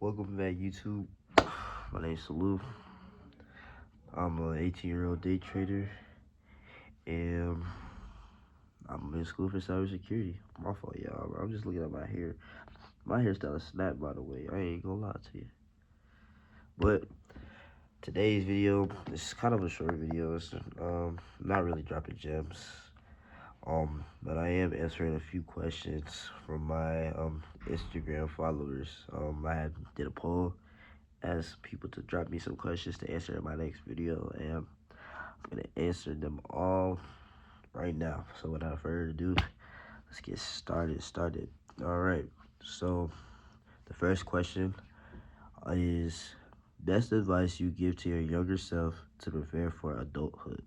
Welcome back, YouTube. My name's Salute. I'm an 18-year-old day trader, and I'm in school for cybersecurity. My fault, y'all. I'm just looking at my hair. My hairstyle is snap, by the way. I ain't gonna lie to you. But today's video is kind of a short video. It's not really dropping gems. But I am answering a few questions from my Instagram followers. I did a poll, asked people to drop me some questions to answer in my next video, and I'm gonna answer them all right now. So without further ado, let's get started. All right. So the first question is, best advice you give to your younger self to prepare for adulthood.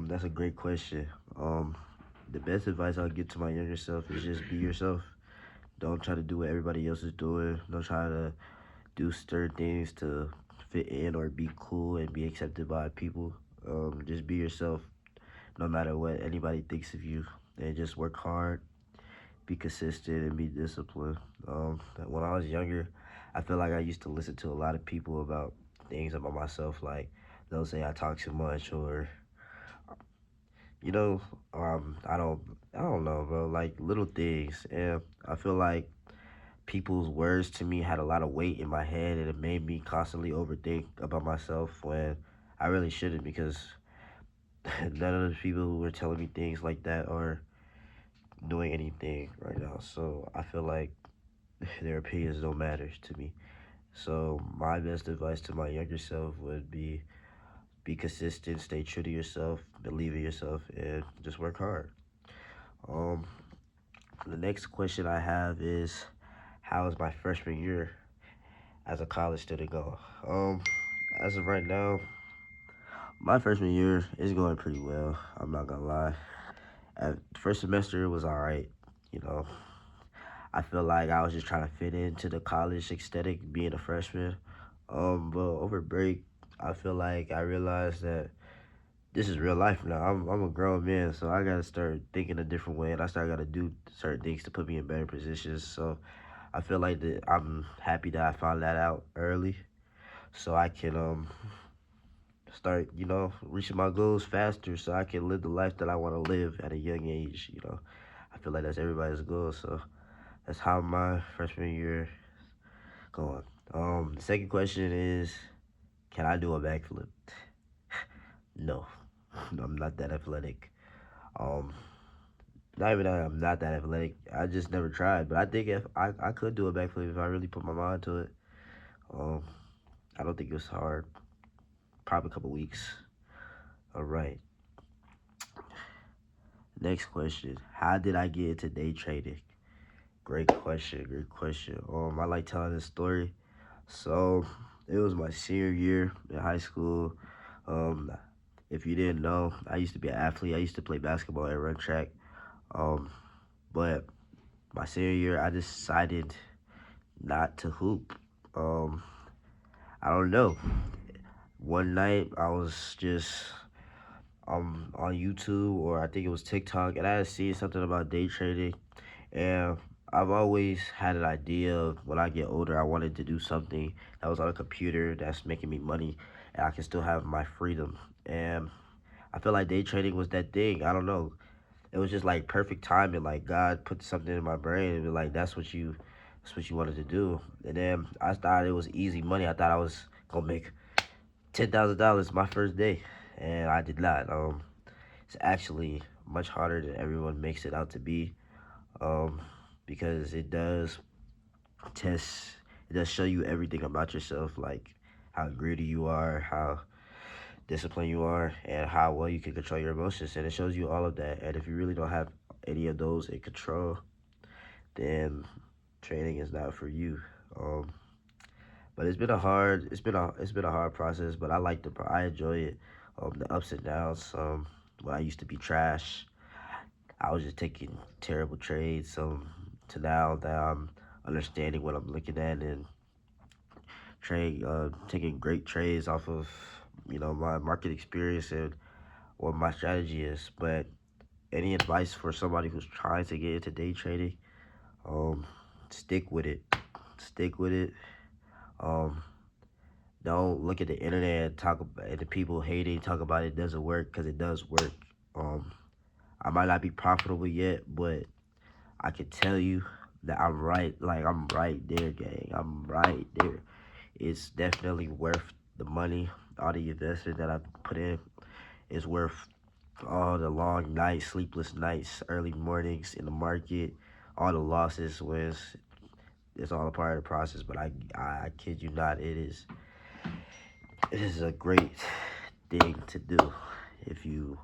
That's a great question. The best advice I'll give to my younger self is just be yourself. Don't try to do what everybody else is doing. Don't try to do certain things to fit in or be cool and be accepted by people. Just be yourself, no matter what anybody thinks of you. And just work hard, be consistent, and be disciplined. When I was younger, I feel like I used to listen to a lot of people about things about myself, like they'll say I talk too much, or you know, I don't know, bro. Like little things, and I feel like people's words to me had a lot of weight in my head, and it made me constantly overthink about myself when I really shouldn't, because none of the people who were telling me things like that are doing anything right now. So I feel like their opinions don't matter to me. So my best advice to my younger self would be consistent, stay true to yourself, believe in yourself, and just work hard. Um, the next question I have is, how is my freshman year as a college student go? As of right now, my freshman year is going pretty well. I'm not gonna lie. At first semester it was all right. You know, I feel like I was just trying to fit into the college aesthetic, being a freshman. But over break, I feel like I realized that this is real life now. I'm a grown man, so I gotta start thinking a different way, and I gotta do certain things to put me in better positions. So I feel like that I'm happy that I found that out early, so I can start, reaching my goals faster, so I can live the life that I want to live at a young age. I feel like that's everybody's goal. So that's how my freshman year going. The second question is, can I do a backflip? No, I'm not that athletic. Um, Not even that I'm not that athletic. I just never tried. But I think if I could do a backflip if I really put my mind to it. Um, I don't think it was hard. Probably a couple weeks. All right. Next question. How did I get into day trading? Great question. Great question. I like telling this story. So it was my senior year in high school. Um, if you didn't know, I used to be an athlete. I used to play basketball and run track. Um, but my senior year, I decided not to hoop. Um, I don't know. One night I was just on YouTube, or I think it was TikTok, and I had seen something about day trading, and I've always had an idea of when I get older, I wanted to do something that was on a computer that's making me money, and I can still have my freedom. And I feel like day trading was that thing. I don't know. It was just like perfect timing. Like God put something in my brain and be like, that's what you wanted to do. And then I thought it was easy money. I thought I was gonna make $10,000 my first day, and I did not. It's actually much harder than everyone makes it out to be. Um, because test, it does show you everything about yourself, like how greedy you are, how disciplined you are, and how well you can control your emotions. And it shows you all of that. And if you really don't have any of those in control, then training is not for you. Um, but it's been a hard process, but I enjoy it. The ups and downs. When I used to be trash, I was just taking terrible trades. To now that I'm understanding what I'm looking at and taking great trades off of my market experience and what my strategy is. But any advice for somebody who's trying to get into day trading? Um, Stick with it. stick with it. Um, don't look at the internet and talk about and the people hating talk about it doesn't work because it does work. Um, I might not be profitable yet, but I can tell you that I'm right. Like I'm right there, gang. I'm right there. It's definitely worth the money. All the investment that I put in is worth all the long nights, sleepless nights, early mornings in the market, all the losses, wins. It's all a part of the process. But I kid you not, it is a great thing to do if you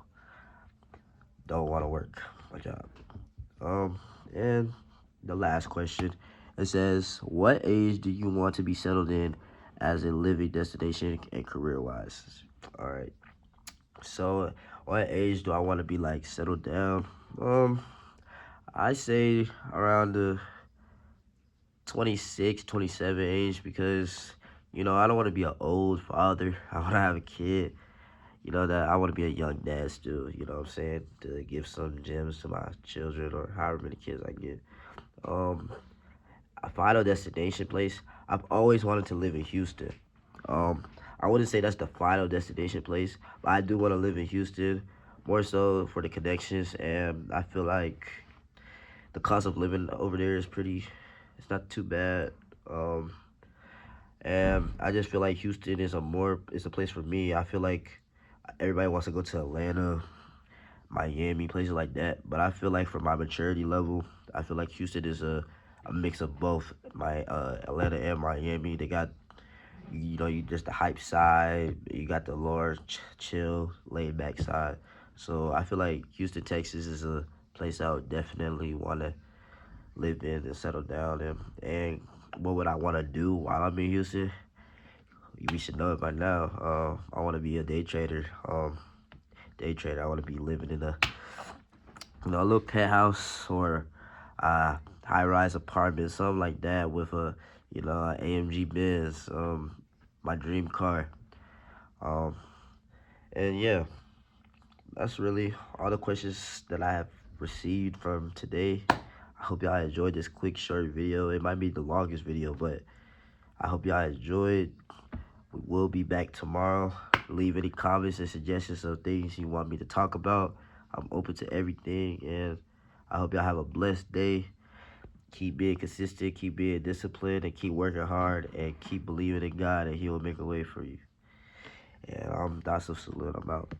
don't want to work a job. Um, and the last question, it says, what age do you want to be settled in as a living destination and career wise? All right. So, what age do I want to be like settled down? I say around the 26, 27 age because I don't want to be an old father. I want to have a kid. That I want to be a young dad still, what I'm saying, to give some gems to my children or however many kids I get. Um, a final destination place. I've always wanted to live in Houston. Um, I wouldn't say that's the final destination place, but I do want to live in Houston more so for the connections, and I feel like the cost of living over there is pretty. It's not too bad. Um, and I just feel like Houston is a place for me. I feel like everybody wants to go to Atlanta, Miami, places like that. But I feel like for my maturity level, I feel like Houston is a mix of both. My Atlanta and Miami, they got you just the hype side, you got the lower chill, laid back side. So I feel like Houston, Texas is a place I would definitely want to live in and settle down in. And what would I want to do while I'm in Houston? We should know it by now. I want to be a day trader. Day trader. I want to be living in a little penthouse or high rise apartment, something like that, with a AMG Benz, my dream car. Um, and yeah, that's really all the questions that I have received from today. I hope y'all enjoyed this quick short video. It might be the longest video, but I hope y'all enjoyed. We will be back tomorrow. Leave any comments and suggestions of things you want me to talk about. I'm open to everything, and I hope y'all have a blessed day. Keep being consistent, keep being disciplined, and keep working hard, and keep believing in God, and He will make a way for you. And I'm Dasa Salute. I'm out.